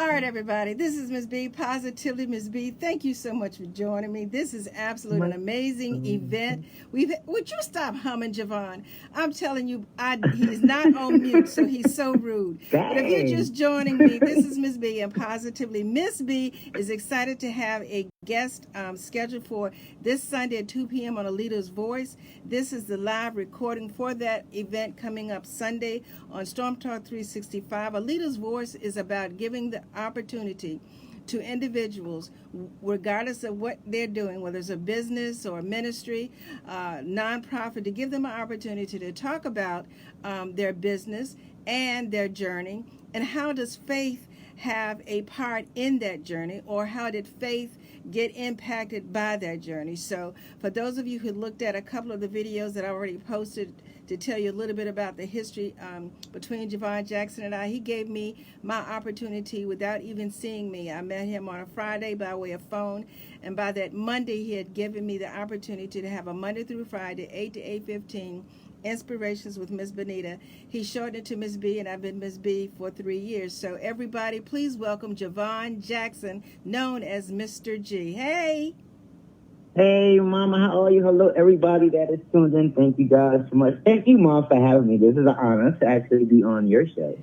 All right, everybody. This is Ms.B, Positively Ms.B. Thank you so much for joining me. This is absolutely an amazing event. Would you stop humming, Javon? I'm telling you, he's not on mute, so he's so rude. But if you're just joining me, this is Ms.B and Positively Ms.B is excited to have a guest scheduled for this Sunday at 2 p.m. on A Leader's Voice. This is the live recording for that event coming up Sunday on Storm Talk 365. A Leader's Voice is about giving the opportunity to individuals, regardless of what they're doing, whether it's a business or a ministry, nonprofit, to give them an opportunity to talk about their business and their journey, and how does faith have a part in that journey, or how did faith get impacted by that journey. So for those of you who looked at a couple of the videos that I already posted to tell you a little bit about the history between Javon Jackson and I, he gave me my opportunity without even seeing me. I met him on a Friday by way of phone, and by that Monday he had given me the opportunity to have a Monday through Friday 8 to 8:15 Inspirations with Miss Benita. He shortened it to Ms. B, and I've been Ms. B for 3 years. So everybody, please welcome Javon Jackson, known as Mr. G. Hey! Hey, Mama, how are you? Hello, everybody that is tuned in. Thank you guys so much. Thank you, Mom, for having me. This is an honor to actually be on your show.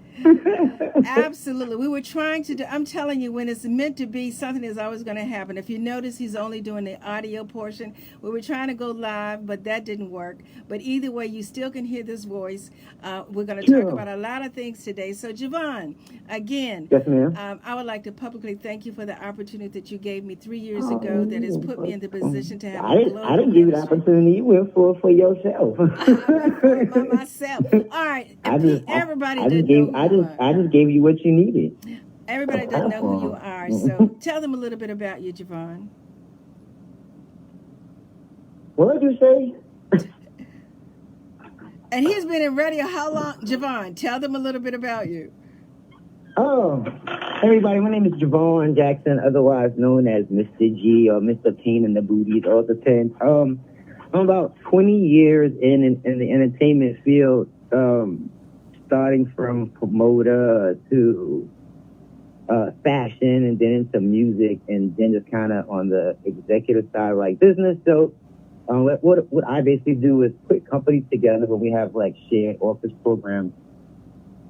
Absolutely. We were trying to do, I'm telling you, when it's meant to be, something is always going to happen. If you notice, he's only doing the audio portion. We were trying to go live, but that didn't work. But either way, you still can hear this voice. We're going to talk about a lot of things today. So, Javon, again, yes, ma'am. I would like to publicly thank you for the opportunity that you gave me 3 years ago that has put me in the position to have a global I didn't give you the opportunity. You went for yourself. I went for it by myself. All right. Everybody didn't know who you are. I just gave you what you needed. Everybody doesn't know who you are. So tell them a little bit about you, Javon. What did you say? And he's been in radio how long? Javon, tell them a little bit about you. Oh, everybody, my name is Javon Jackson, otherwise known as Mr. G or Mr. Pain in the Booties, all depends. I'm about 20 years in the entertainment field, starting from promoter to fashion, and then into music, and then just kind of on the executive side, like business. So what I basically do is put companies together when we have like shared office programs,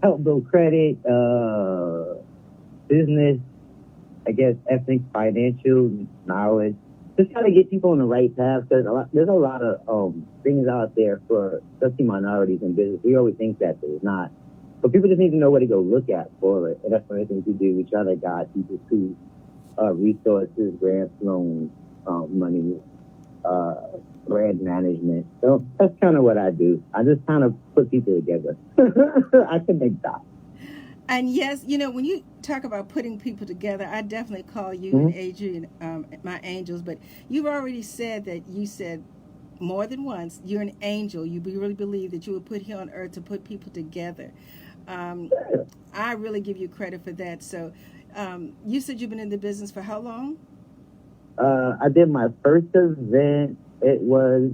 help build credit, business, I guess, ethics, financial knowledge, just try to get people on the right path. There's a lot of things out there for especially minorities in business. We always think that there's not, but people just need to know where to go look at for it. And that's one of the things we do. We try to guide people to resources, grants, loans, money, brand management. So that's kind of what I do. I just kind of put people together. I can make dots. And yes, you know, when you talk about putting people together, I definitely call you and Adrian my angels. But you've already said that you said more than once you're an angel. You really believe that you were put here on earth to put people together. I really give you credit for that. So you said you've been in the business for how long? I did my first event. It was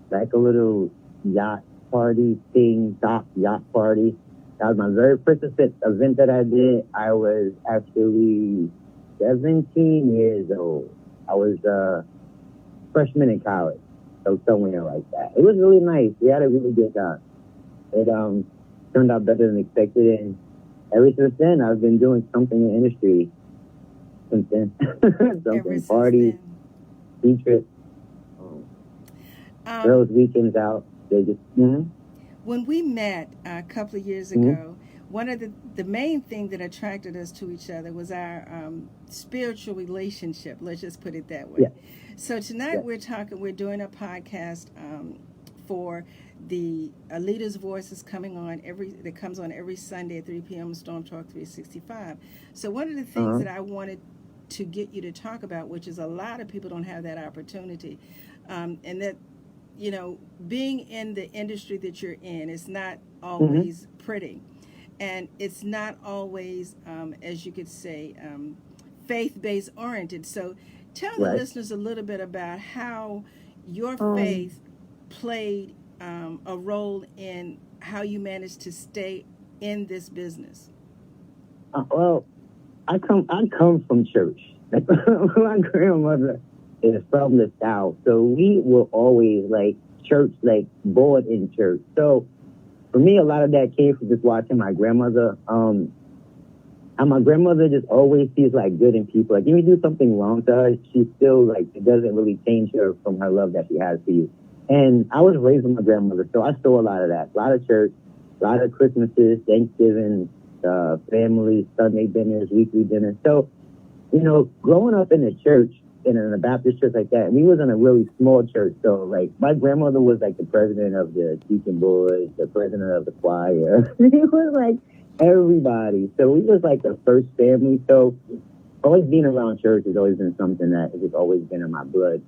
like a little yacht party thing, dock yacht party. That was my very first event that I did. I was actually 17 years old. I was a freshman in college, so somewhere like that. It was really nice. We had a really good time. It turned out better than expected, and ever since then, I've been doing something in the industry since then. Something, parties, ski trips, girls' weekends out. They just, When we met a couple of years ago, one of the main thing that attracted us to each other was our spiritual relationship. Let's just put it that way. Yeah. So tonight we're doing a podcast for the Leader's Voice is coming on that comes on every Sunday at 3 p.m. on Storm Talk 365. So one of the things that I wanted to get you to talk about, which is a lot of people don't have that opportunity, and that, you know, being in the industry that you're in, it's not always pretty. And it's not always, as you could say, faith-based oriented. So tell the listeners a little bit about how your faith played a role in how you managed to stay in this business. Well, I come from church. Like, my grandmother is from the South, so we were always like church, like born in church. So for me, a lot of that came from just watching my grandmother. And my grandmother just always sees like good in people. Like if you do something wrong to her, she still like it doesn't really change her from her love that she has for you. And I was raised with my grandmother, so I saw a lot of that. A lot of church, a lot of Christmases, Thanksgiving, family, Sunday dinners, weekly dinners. So, growing up in a church, in a Baptist church like that, and we was in a really small church. So like my grandmother was like the president of the deacon boys, the president of the choir. He was like everybody. So we was like the first family. So always being around church has always been something that has just always been in my blood.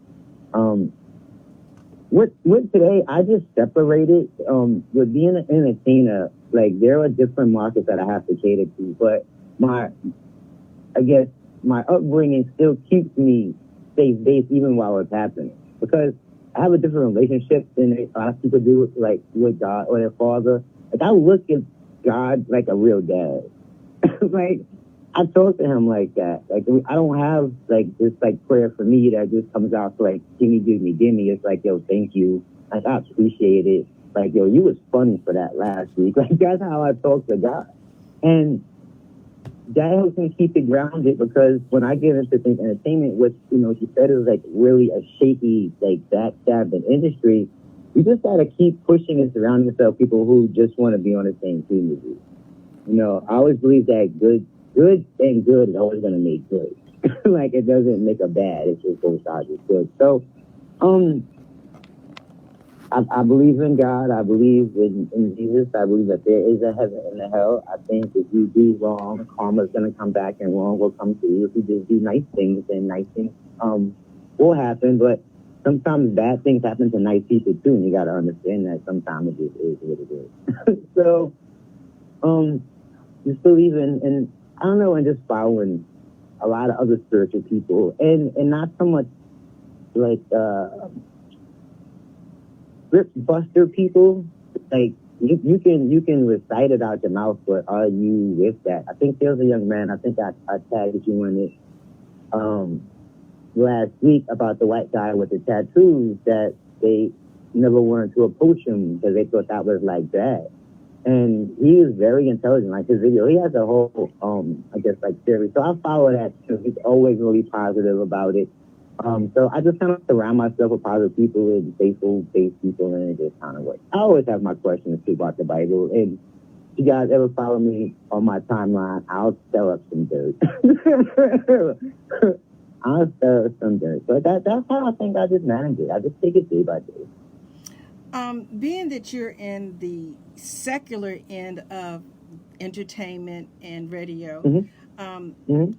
With today, I just separated. With being an entertainer, like there are different markets that I have to cater to, but I guess my upbringing still keeps me safe based even while it's happening, because I have a different relationship than a lot of people do with God or their father. Like I look at God like a real dad. Like I talk to him like that. Like I don't have like this like prayer for me that just comes out to like gimme. It's like, yo, thank you. Like I appreciate it. Like, yo, you was funny for that last week. Like that's how I talk to God. And that helps me keep it grounded, because when I get into entertainment, which, she said is like really a shaky, like backstabbing industry, you just gotta keep pushing and surrounding yourself with people who just want to be on the same team with you. I always believe that good and good is always gonna make good. Like it doesn't make a bad, it's just both sides is good. So I believe in God. I believe in Jesus. I believe that there is a heaven and a hell. I think if you do wrong, karma's going to come back and wrong will come to you. If you just do nice things, then nice things will happen. But sometimes bad things happen to nice people too, and you got to understand that sometimes it just is what it is. So just believe in, I don't know, and just following a lot of other spiritual people, and not so much like script buster people. Like you can recite it out your mouth, but are you with that? I think there's a young man, I think I tagged you in it last week, about the white guy with the tattoos that they never wanted to approach him because they thought that was like bad. And he is very intelligent. Like his video, he has a whole I guess like series. So I follow that too. He's always really positive about it. So I just kind of surround myself with positive people and faithful-based people, and it just kind of works. I always have my questions too about the Bible, and if you guys ever follow me on my timeline, I'll stir up some dirt. I'll stir up some dirt. But that's how I think I just manage it. I just take it day by day. Being that you're in the secular end of entertainment and radio,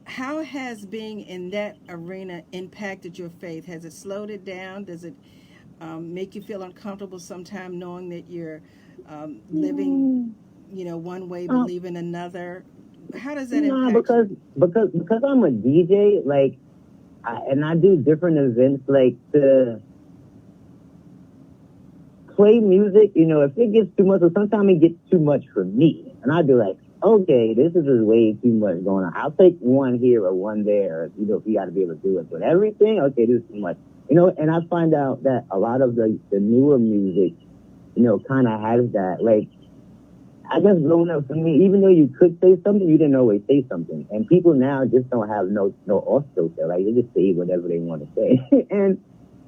how has being in that arena impacted your faith? Has it slowed it down? Does it make you feel uncomfortable sometime knowing that you're living, one way, believing another? How does that impact you? Because I'm a DJ, like, and I do different events, like to play music, if it gets too much, or sometimes it gets too much for me, and I'd be like, okay, this is just way too much going on. I'll take one here or one there, if you got to be able to do it. But everything, okay, this is too much. And I find out that a lot of the newer music, kind of has that. Like, I guess growing up for me, even though you could say something, you didn't always say something. And people now just don't have no off filter. Like, they just say whatever they want to say. And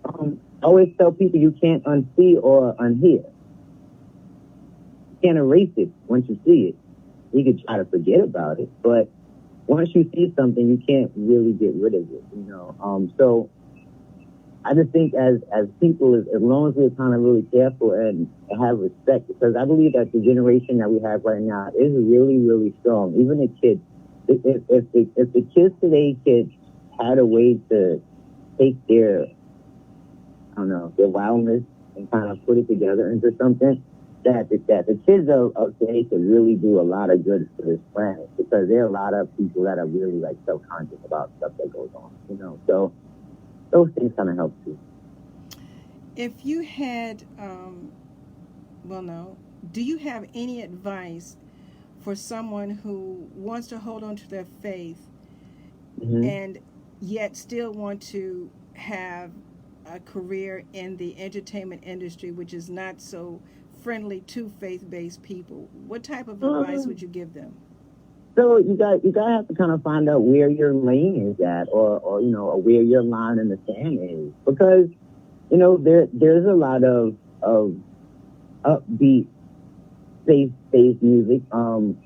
I always tell people you can't unsee or unhear. You can't erase it once you see it. You can try to forget about it, but once you see something, you can't really get rid of it, So I just think as people, as long as we're kind of really careful and have respect, because I believe that the generation that we have right now is really, really strong. Even the kids, if the kids today had a way to take their, I don't know, their wildness and kind of put it together into something, that the kids of today could really do a lot of good for this planet, because there are a lot of people that are really like self-conscious about stuff that goes on, so those things kind of help too. If you had, do you have any advice for someone who wants to hold on to their faith Mm-hmm. and yet still want to have a career in the entertainment industry, which is not so friendly to faith-based people. What type of advice would you give them? So you gotta have to kind of find out where your lane is at, or or where your line in the sand is, because there's a lot of upbeat faith-based music.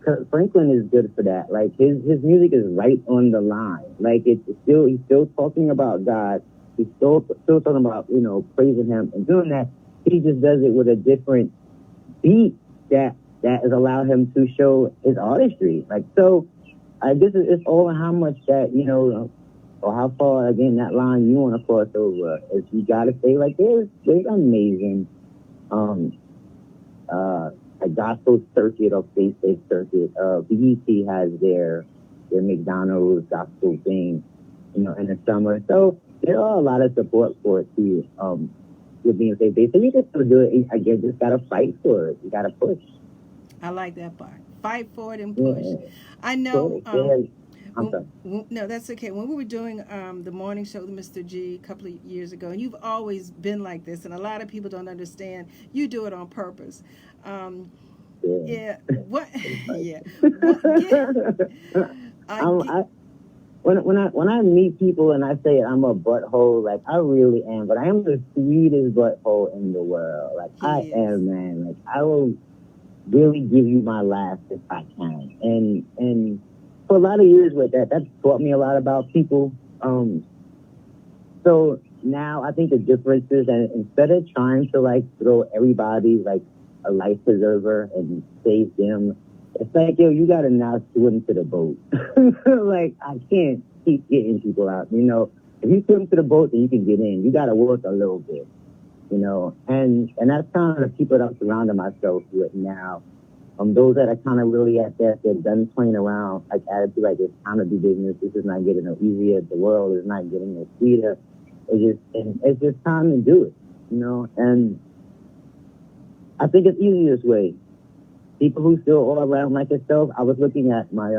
Kurt Franklin is good for that. Like his music is right on the line. Like he's still talking about God. He's still talking about praising Him and doing that. He just does it with a different beat that has allowed him to show his artistry. Like, so I guess it's all in how much that or how far again that line you want to cross over. Is you got to say like there's amazing a gospel circuit or faith-based circuit. BET has their McDonald's gospel thing, in the summer. So there are a lot of support for it too. With being faith-based, so you just have to do it. Again, just gotta fight for it. You gotta push. I like that part. Fight for it and push. Yeah. I know. No, that's okay. When we were doing the morning show with Mr. G a couple of years ago, and you've always been like this, and a lot of people don't understand. You do it on purpose. Yeah. What? Yeah. When I meet people and I say I'm a butthole, like I really am, but I am the sweetest butthole in the world. Like I am, man. Like I will really give you my last if I can. And for a lot of years with that taught me a lot about people. So now I think the difference is that instead of trying to like throw everybody like a life preserver and save them, it's like, yo, you gotta now swim to the boat. Like I can't keep getting people out. If you swim to the boat, then you can get in. You gotta work a little bit. And that's kind of the people that I'm surrounding myself with now. Those that are kind of really at that, they're done playing around, like attitude, like it's time to do business. This is not getting no easier. The world is not getting no sweeter. It's just time to do it, And I think it's easiest way. People who still all around like yourself. I was looking at my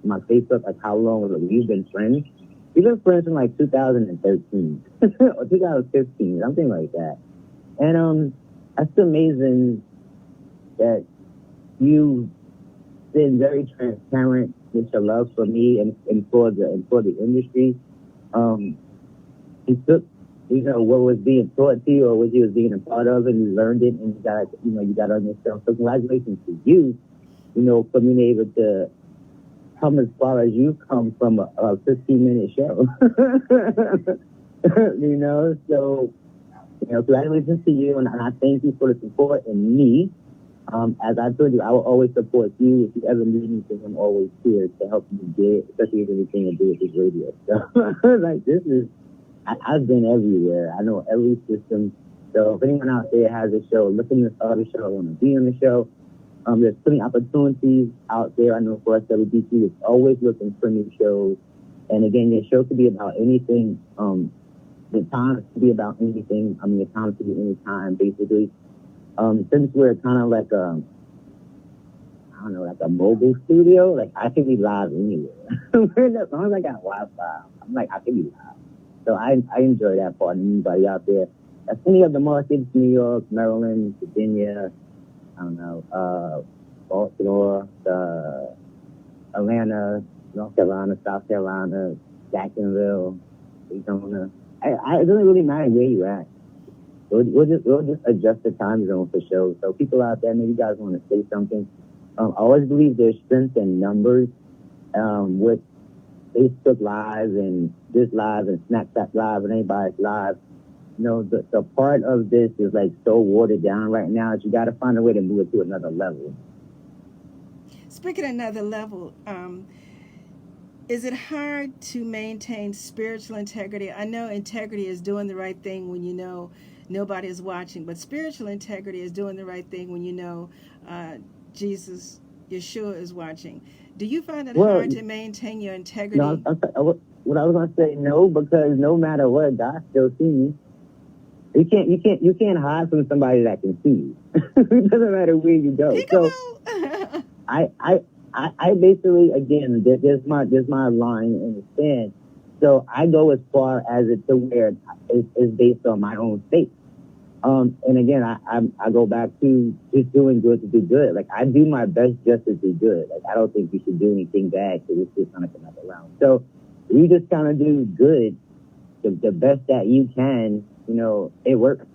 my Facebook, like how long we've been friends. We've been friends from like 2013 or 2015, something like that. And that's amazing that you've been very transparent with your love for me and for the industry. You took what was being taught to you or what you was being a part of, and you learned it, and you got on yourself. So congratulations to you, for being able to come as far as you've come from a 15-minute show. So congratulations to you, and I thank you for the support in me. As I told you, I will always support you. If you ever need anything, I'm always here to help you get, especially if anything to do with this radio stuff. Like this is, I've been everywhere. I know every system. So if anyone out there has a show, looking to start a show, want to be on the show, there's plenty of opportunities out there. I know for us, WBT is always looking for new shows. And again, your show could be about anything. The time could be about anything. The time could be any time, basically. Since we're kind of like like a mobile studio, like I can be live anywhere. As long as I got Wi-Fi, I'm like, I can be live. So I enjoy that part. And anybody out there, that's any of the markets, New York, Maryland, Virginia, I don't know, Baltimore, Atlanta, North Carolina, South Carolina, Jacksonville, Arizona. It doesn't really matter where you're at. We'll just adjust the time zone for shows. So people out there, maybe you guys want to say something. I always believe there's strength in numbers. With Facebook Live and this Live and Snapchat Live and anybody's Live, the part of this is like so watered down right now that you got to find a way to move it to another level. Speaking of another level, is it hard to maintain spiritual integrity? I know integrity is doing the right thing when you know nobody is watching, but spiritual integrity is doing the right thing when you know Jesus, Yeshua, is watching. Do you find it hard to maintain your integrity? No, what I was going to say, no, because no matter what, God still sees you. You can't hide from somebody that can see you. It doesn't matter where you go. Peekaboo. So I basically, again, there's my line in the sand. So I go as far as it to where it's based on my own faith. And again, I go back to just doing good to do good. Like, I do my best just to do good. Like, I don't think you should do anything bad because it's just going to come back around. So you just kind of do good, the best that you can, you know, it works.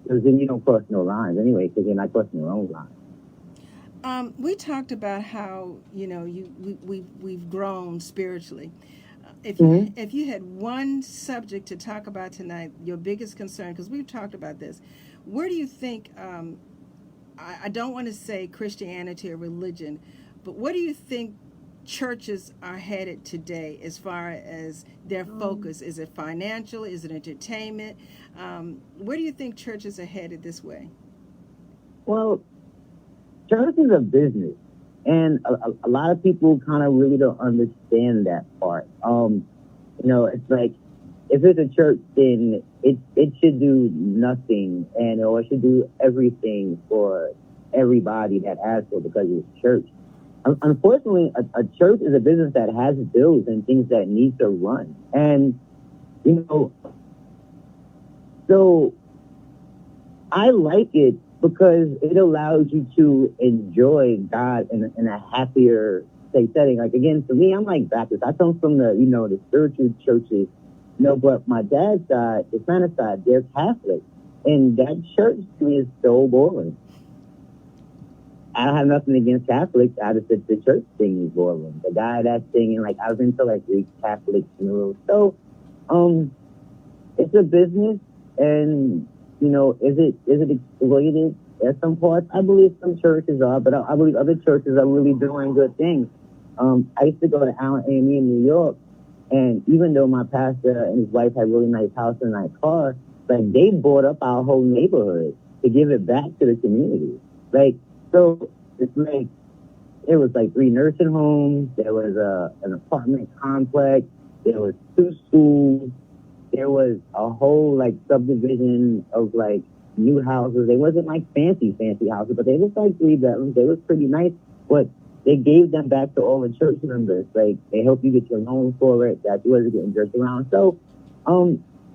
Because then you don't cross no lines anyway, because you're not crossing your own lines. We talked about how, you know, we've grown spiritually. If you had one subject to talk about tonight, your biggest concern, because we've talked about this, where do you think, I don't want to say Christianity or religion, but what do you think churches are headed today as far as their focus? Is it financial? Is it entertainment? Where do you think churches are headed this way? Well, church is a business. And a lot of people kind of really don't understand that part. You know, it's like, if it's a church, then it should do nothing, or it should do everything for everybody that asks for, because it's church. Unfortunately, a church is a business that has bills and things that need to run. And, you know, so I like it because it allows you to enjoy God in a happier setting. Like, again, for me, I'm like Baptist. I come from the, you know, the spiritual churches, you know, but my dad's side, the Santa side, they're Catholic. And that church to me is so boring. I don't have nothing against Catholics. I just think the church thing is boring. The guy that's singing, like, I was into, like, Greek Catholic funerals. So, it's a business, and, you know, is it exploited at some parts? I believe some churches are, but I believe other churches are really doing good things. I used to go to Allen A&E in New York, and even though my pastor and his wife had really nice house and nice car, like, they bought up our whole neighborhood to give it back to the community. Like, so it's like, it was like 3 nursing homes, there was an apartment complex, there was 2 schools, there was a whole, like, subdivision of, like, new houses. They wasn't like fancy houses, but they was like 3 bedrooms. They was pretty nice, but they gave them back to all the church members. Like, they help you get your loan for it, that you wasn't getting jerked around. So,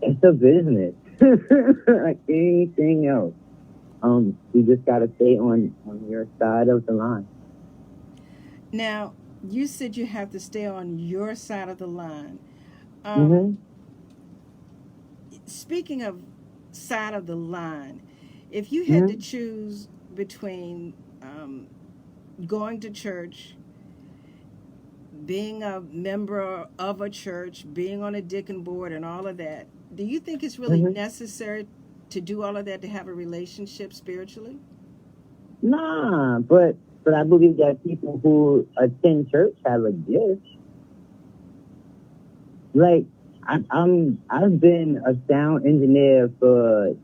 it's a business like anything else. You just got to stay on your side of the line. Now, you said you have to stay on your side of the line. Speaking of side of the line, if you had to choose between going to church, being a member of a church, being on a deacon board, and all of that, do you think it's really necessary to do all of that to have a relationship spiritually? Nah, but I believe that people who attend church have a gift. Like, I've been a sound engineer for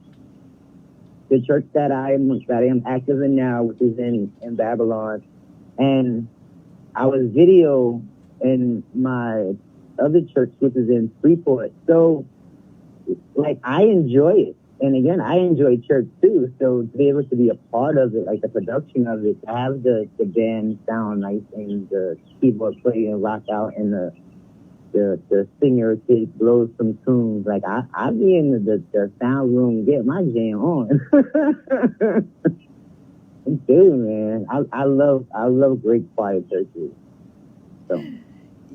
the church that I am active in now, which is in Babylon, and I was video in my other church, which is in Freeport. So, like, I enjoy it. And again, I enjoy church too. So to be able to be a part of it, like the production of it, to have the band sound nice and the keyboard play and rock out and the singer blows some tunes. Like, I be in the sound room, get my jam on. Dude, man, I love great quiet churches.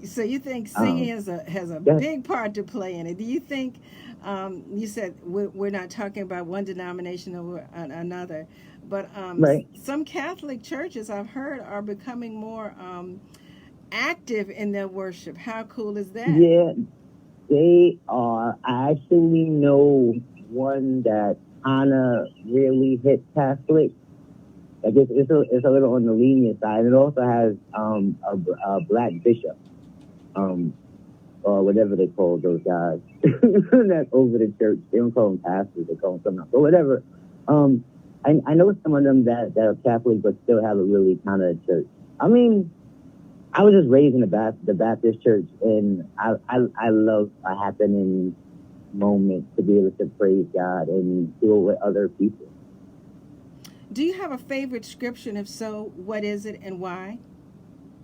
So you think singing has a big part to play in it? Do you think, you said we're not talking about one denomination over another, but some Catholic churches I've heard are becoming more active in their worship. How cool is that? Yeah, they are. I actually know one that kind of really hit Catholic. I guess it's a little on the lenient side. It also has a black bishop, or whatever they call those guys that's over the church. They don't call them pastors; they call them something else. But whatever. I know some of them that are Catholic but still have a really kind of church. I mean, I was just raised in the Baptist church, and I love a happening moment to be able to praise God and do it with other people. Do you have a favorite scripture, and if so, what is it and why?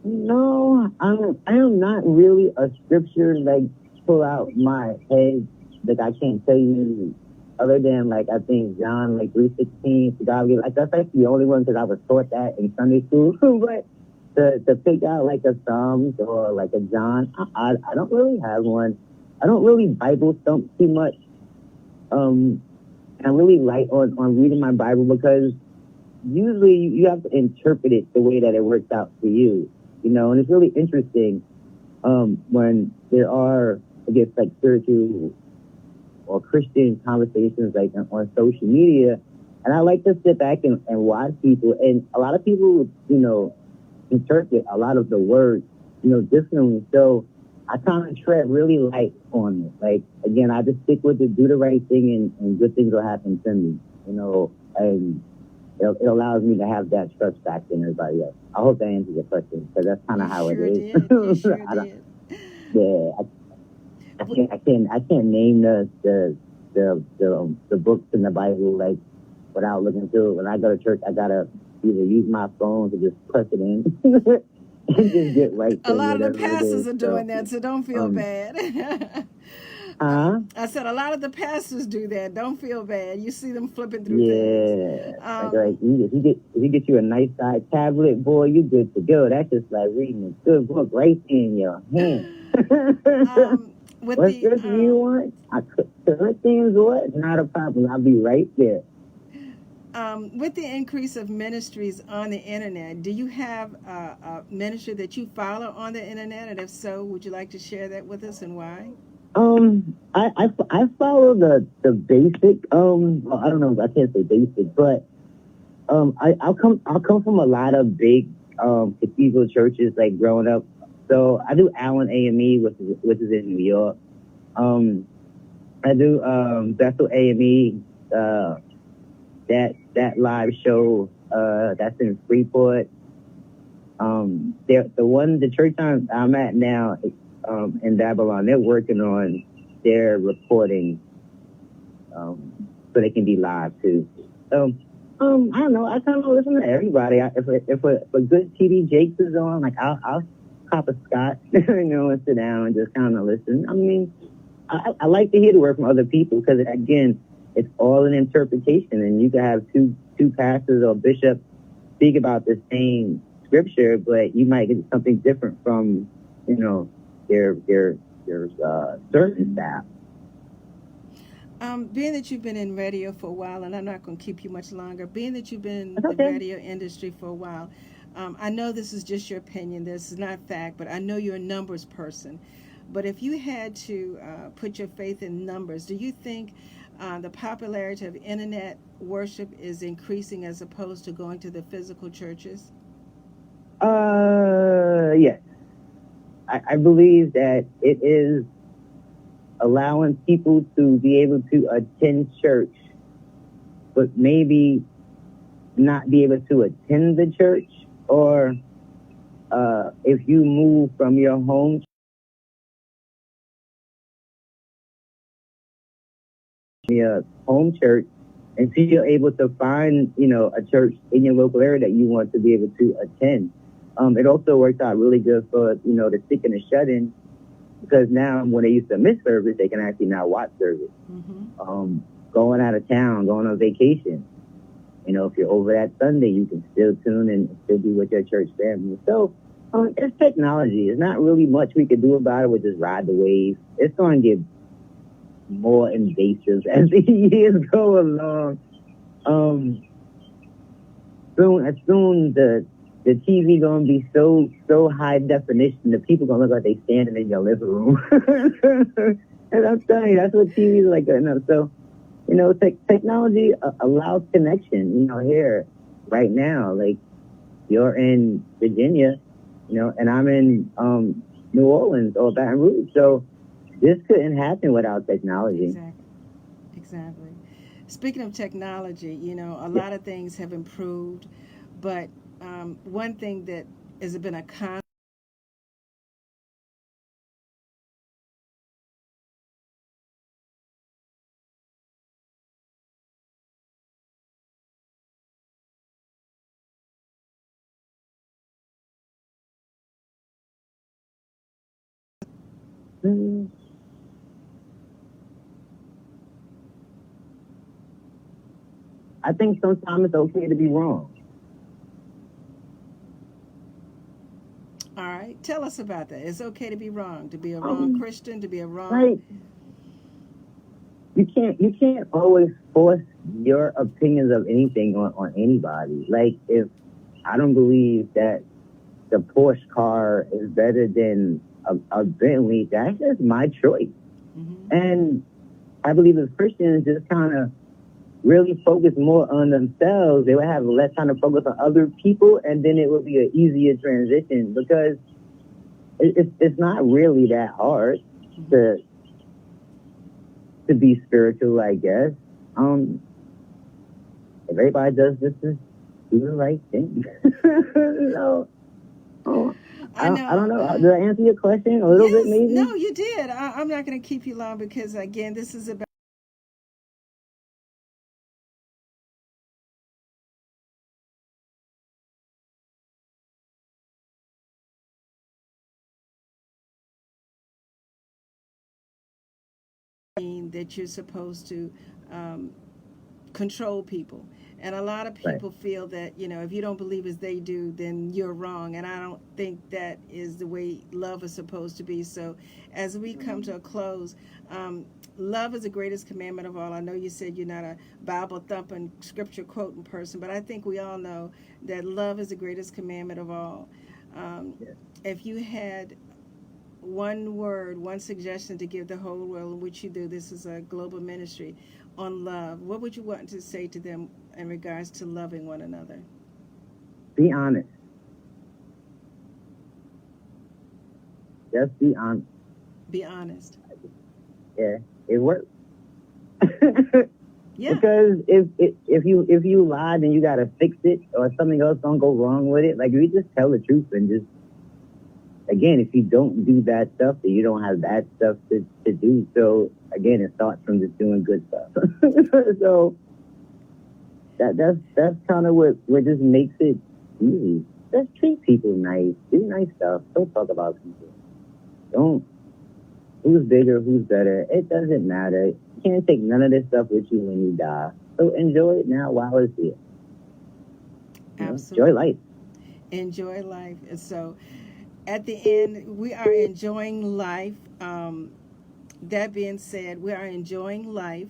No, I am not really a scripture like pull out my head. Like I can't tell you other than like I think John like 3:16. God, like that's like the only one because I was taught that in Sunday school. But to pick out like a Psalms or like a John, I don't really have one. I don't really Bible thump too much. Um, I'm really light on reading my Bible because usually you have to interpret it the way that it works out for you, and it's really interesting when there are, I guess, like spiritual or Christian conversations like on social media, and I like to sit back and watch people, and a lot of people, interpret a lot of the words, differently. So I kind of tread really light on it. Like again, I just stick with it, do the right thing, and good things will happen to me, and it allows me to have that trust back in everybody else. I hope that answers your question because that's kind of You how it sure is. did. You sure I don't, did. yeah, I can't name the books in the Bible like without looking through it. When I go to church, I gotta either use my phone to just press it in and just get right A to lot of the whatever it is. pastors are doing So, that, so don't feel um, bad. huh? I said a lot of the pastors do that. Don't feel bad. You see them flipping through things. Yeah, like Um, if you get you a nice size tablet, boy, you good to go. That's just like reading a good book right in your hand. um, with What the scripture you want? I could Corinthians what? Not a problem. I'll be right there. with the increase of ministries on the internet, do you have a ministry that you follow on the internet? And if so, would you like to share that with us and why? I follow the basic. Well, I don't know. I can't say basic, but I'll come from a lot of big cathedral churches like growing up. So I do Allen AME, which is in New York. Um, I do Bethel AME. That live show that's in Freeport. The church I'm at now in Babylon, they're working on their recording so they can be live too. So I don't know. I kind of listen to everybody. If a good TD Jakes is on, like I'll cop a Scott, and sit down and just kind of listen. I mean, I like to hear the word from other people because again, it's all an interpretation, and you can have two pastors or bishops speak about the same scripture, but you might get something different from their certain staff. Being that you've been in radio for a while, and I'm not going to keep you much longer, being that you've been in That's the okay. radio industry for a while, I know this is just your opinion. This is not fact, but I know you're a numbers person. But if you had to put your faith in numbers, do you think the popularity of internet worship is increasing as opposed to going to the physical churches? Yes. I believe that it is allowing people to be able to attend church, but maybe not be able to attend the church, or if you move from your home church, and so you're able to find, a church in your local area that you want to be able to attend. It also works out really good for, the sick and the shut-in, because now when they used to miss service, they can actually now watch service. Going out of town, going on vacation. If you're over that Sunday, you can still tune in and still be with your church family. So it's technology. There's not really much we can do about it. We just ride the wave. It's going to get more invasive as the years go along. Soon the TV gonna be so high definition that people gonna look like they standing in your living room. And I'm telling you, that's what TV's like. So technology allows connection. Here right now, like you're in Virginia, and I'm in New Orleans or Baton Rouge. So this couldn't happen without technology. Exactly. Exactly. Speaking of technology, a lot of things have improved, but one thing that has been a constant Mm, I think sometimes it's okay to be wrong. All right, tell us about that. It's okay to be wrong, to be a wrong Um, Christian, to be a wrong. like you can't always force your opinions of anything on anybody. Like if I don't believe that the Porsche car is better than a Bentley, that's just my choice. Mm-hmm. And I believe as Christians just kind of really focus more on themselves, they would have less time to focus on other people, and then it would be an easier transition because it's not really that hard to be spiritual, I guess. If everybody does this, is do the right thing. So, I I don't know. know. Did I answer your question a little bit, Yes, maybe? no, you did. I'm not going to keep you long because, again, this is about that you're supposed to um, control people. And a lot of Right. people feel that, if you don't believe as they do, then you're wrong. And I don't think that is the way love is supposed to be. So as we come to a close, love is the greatest commandment of all. I know you said you're not a Bible thumping, scripture quoting person, but I think we all know that love is the greatest commandment of all. Um, Yeah. if you had one word, one suggestion to give the whole world, which you do, this is a global ministry, on love, what would you want to say to them in regards to loving one another? Be honest. Just be honest. Be honest. Yeah, it works. Yeah. Because if you lied and you gotta fix it or something else don't go wrong with it, like if you just tell the truth and just again, if you don't do bad stuff, then you don't have bad stuff to do. So again, it starts from just doing good stuff. So that's kind of what just makes it easy. Just treat people nice, do nice stuff. Don't talk about people. Don't who's bigger, who's better. It doesn't matter. You can't take none of this stuff with you when you die. So enjoy it now while it's here. Absolutely. Enjoy life. Enjoy life. And so at the end, we are enjoying life. That being said, we are enjoying life.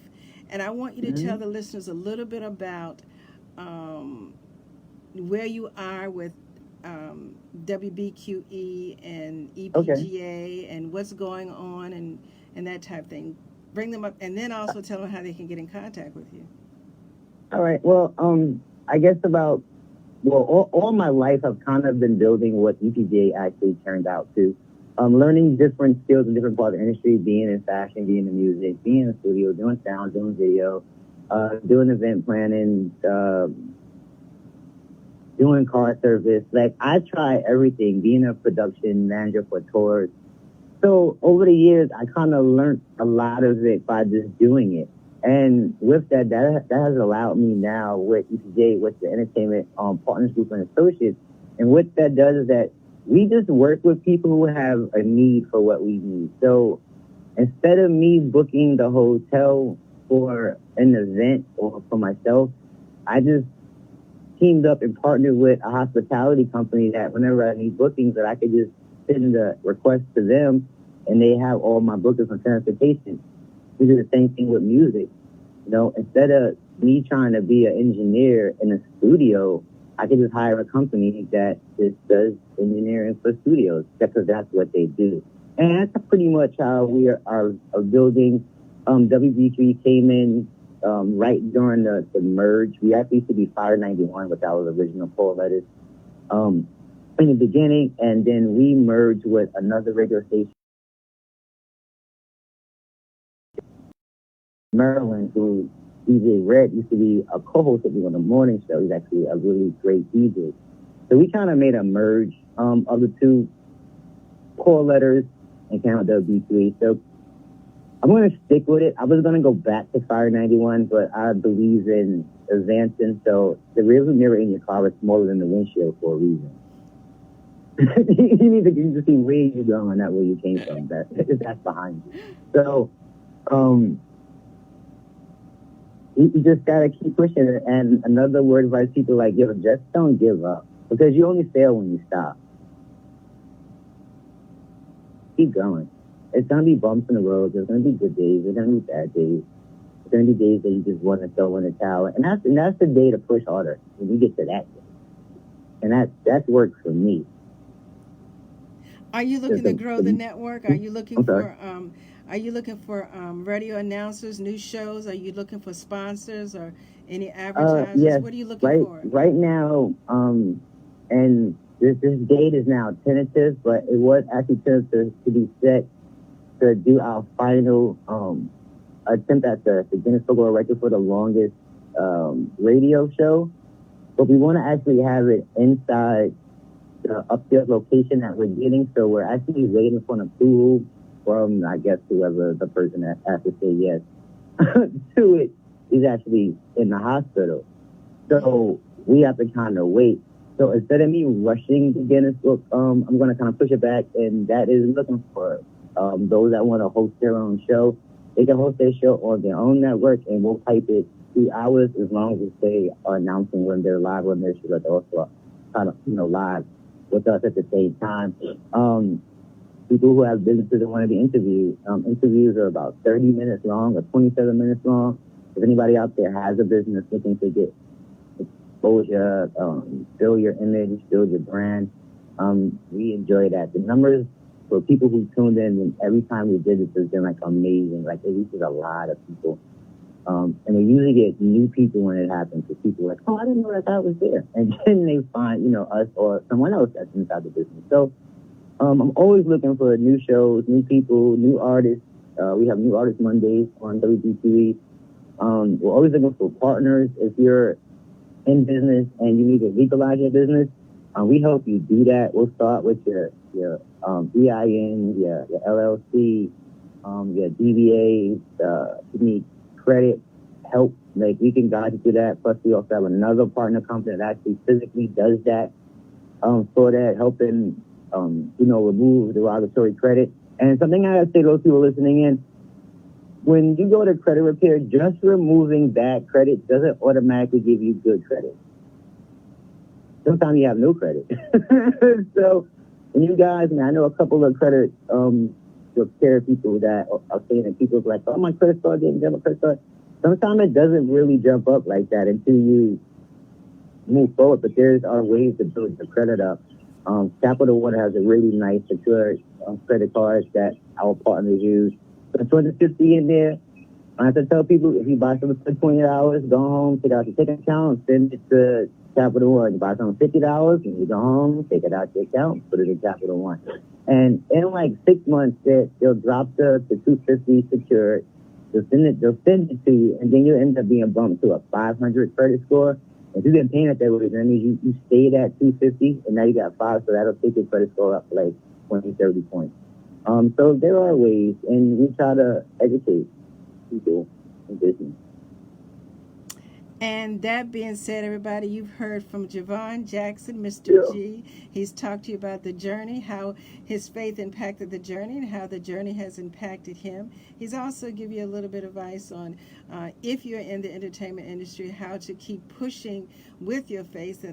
And I want you to tell Mm-hmm. the listeners a little bit about um, where you are with WBQE and Okay. EPGA and what's going on and that type of thing. Bring them up and then also tell them how they can get in contact with you. All right. Well, I guess all my life I've kind of been building what EPGA actually turned out to. Learning different skills in different parts of the industry, being in fashion, being in music, being in the studio, doing sound, doing video, doing event planning, doing car service. Like I try everything, being a production manager for tours. So over the years, I kind of learned a lot of it by just doing it. And with that has allowed me now with EPJ, with the Entertainment Partners Group and Associates. And what that does is that we just work with people who have a need for what we need. So instead of me booking the hotel for an event or for myself, I just teamed up and partnered with a hospitality company that whenever I need bookings, that I could just send the request to them and they have all my bookings on transportation. We do the same thing with music. Instead of me trying to be an engineer in a studio, I could just hire a company that just does engineering for studios because that's what they do. And that's pretty much how we are building. WB3 came in right during the merge. We actually used to be Fire 91, which our original call letters in the beginning, and then we merged with another radio station, Maryland, who DJ Red used to be a co-host with me on the morning show. He's actually a really great DJ. So we kind of made a merge of the two call letters and came out WB3. So I'm going to stick with it. I was going to go back to Fire 91, but I believe in advancing. So the rearview mirror in your car is smaller than the windshield for a reason. You just see where you're going, not where you came from. That's behind you. So, you just gotta keep pushing it. And another word advice people like, yo, just don't give up, because you only fail when you stop. Keep going. It's gonna be bumps in the road. There's gonna be good days. There's gonna be bad days. There's gonna be days that you just want to throw in the towel, and that's the day to push harder when you get to that day. And that works for me. Are you looking to grow the network? Are you looking for radio announcers, new shows? Are you looking for sponsors or any advertisers? Yes. What are you looking for? Right now, and this date is now tentative, but it was actually tentative to be set to do our final attempt at the Guinness Book of World Record for the longest radio show. But we want to actually have it inside the upstairs location that we're getting. So we're actually waiting for an approval from, I guess, whoever the person that has to say yes to it is actually in the hospital. So we have to kind of wait. So instead of me rushing the Guinness Book, I'm going to kind of push it back, and that is looking for those that want to host their own show. They can host their show on their own network, and we'll pipe it 2 hours as long as they are announcing when they're live on their show, but also kind of, live with us at the same time. People who have businesses that want to be interviewed, interviews are about 30 minutes long or 27 minutes long. If anybody out there has a business looking to get exposure, build your image, build your brand, we enjoy that. The numbers for people who tuned in every time we did this has been like amazing. Like, it reaches a lot of people. And we usually get new people when it happens. So people are like, oh, I didn't know that was there. And then they find, us or someone else that's inside the business. So I'm always looking for new shows, new people, new artists. We have New Artist Mondays on WBTV. We're always looking for partners. If you're in business and you need to legalize your business, we help you do that. We'll start with your EIN, your LLC, your DBA. You need credit help, like we can guide you through that. Plus, we also have another partner company that actually physically does that for that, helping remove derogatory credit. And something I gotta say to those people listening in, when you go to credit repair, just removing bad credit doesn't automatically give you good credit. Sometimes you have no credit. So when you guys, I know a couple of credit repair people that are saying that people are like, oh, my credit score didn't get my credit score. Sometimes it doesn't really jump up like that until you move forward, but there are ways to build your credit up. Capital One has a really nice secure credit card that our partners use. So $250 in there. I have to tell people, if you buy something for $20, go home, take out your ticket account, send it to Capital One. You buy something $50, and you go home, take it out your account, put it in Capital One. And in like 6 months, they'll drop the $250 secured. They'll send it to you, and then you'll end up being bumped to a 500 credit score. If you've been paying it that way, that means you stayed at 250, and now you got 5, so that'll take your credit score up like 20, 30 points. So there are ways, and we try to educate people in business. And that being said, everybody, you've heard from Javon Jackson, Mr. G. He's talked to you about the journey, how his faith impacted the journey, and how the journey has impacted him. He's also give you a little bit of advice on if you're in the entertainment industry, how to keep pushing with your faith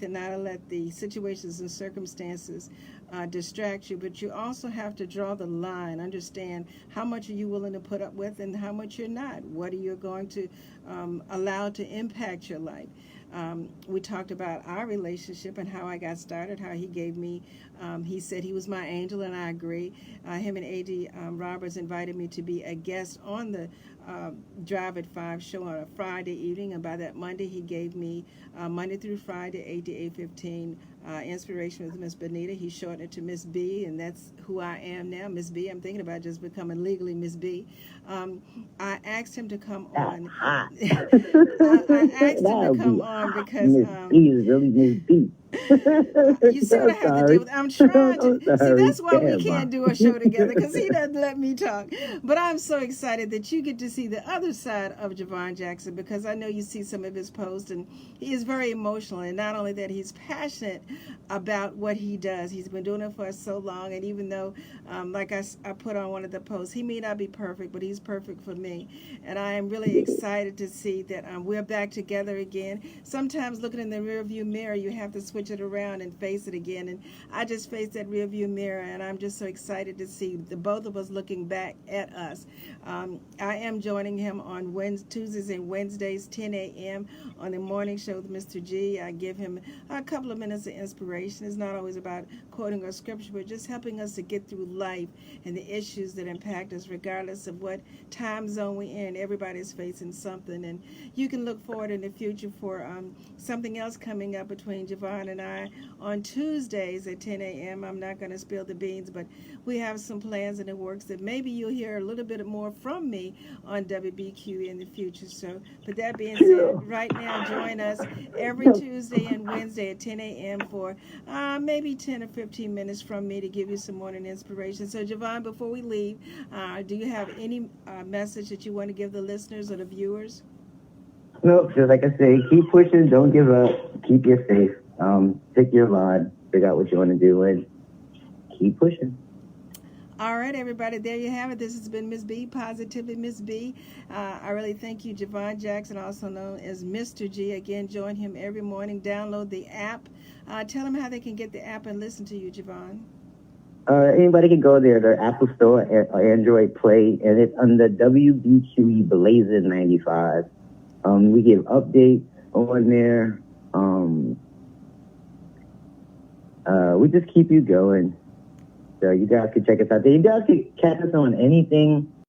and not let the situations and circumstances distract you. But you also have to draw the line, understand how much are you willing to put up with and how much you're not. What are you going to allow to impact your life? We talked about our relationship and how I got started, how he gave me, he said he was my angel, and I agree. Him and A.D. Roberts invited me to be a guest on the Drive at 5 show on a Friday evening, and by that Monday he gave me Monday through Friday 8 to 8:15 inspiration with Miss Benita. He shortened it to Ms.B, and that's who I am now, Ms.B. I'm thinking about just becoming legally Ms.B. I asked him to come on. I asked him to come on because Ms.B is really Ms.B. You see what I have to deal with? I'm trying to see. That's why we can't do a show together, because he doesn't let me talk. But I'm so excited that you get to see the other side of Javon Jackson, because I know you see some of his posts, and he is very emotional. And not only that, he's passionate about what he does. He's been doing it for so long, and even though, like I put on one of the posts, he may not be perfect, but he's perfect for me. And I am really excited to see that we're back together again. Sometimes looking in the rearview mirror, you have to switch it around and face it again. And I just faced that rearview mirror, and I'm just so excited to see the both of us looking back at us. I am joining him on Tuesdays and Wednesdays, 10 a.m. on the morning show with Mr. G. I give him a couple of minutes of inspiration. It's not always about quoting or scripture, but just helping us to get through life and the issues that impact us, regardless of what time zone we're in. Everybody's facing something, and you can look forward in the future for something else coming up between Javon and I on Tuesdays at 10 a.m. I'm not going to spill the beans, but we have some plans in the works that maybe you'll hear a little bit more from me on WBQ in the future. So, with that being said, right now, join us every Tuesday and Wednesday at 10 a.m. for maybe 10 or 15 minutes from me to give you some morning inspiration. So, Javon, before we leave, do you have any message that you want to give the listeners or the viewers? No, just like I say, keep pushing, don't give up, keep your faith, pick your line, figure out what you want to do, and keep pushing. All right, everybody, there you have it. This has been Ms.B, Positively Ms.B. I really thank you, Javon Jackson, also known as Mr. G. Again, join him every morning. Download the app. Tell them how they can get the app and listen to you, Javon. Anybody can go there, the Apple Store or Android Play, and it's under WBQE Blazing 95. We give updates on there. We just keep you going. So you guys can check us out there. You guys can catch us on anything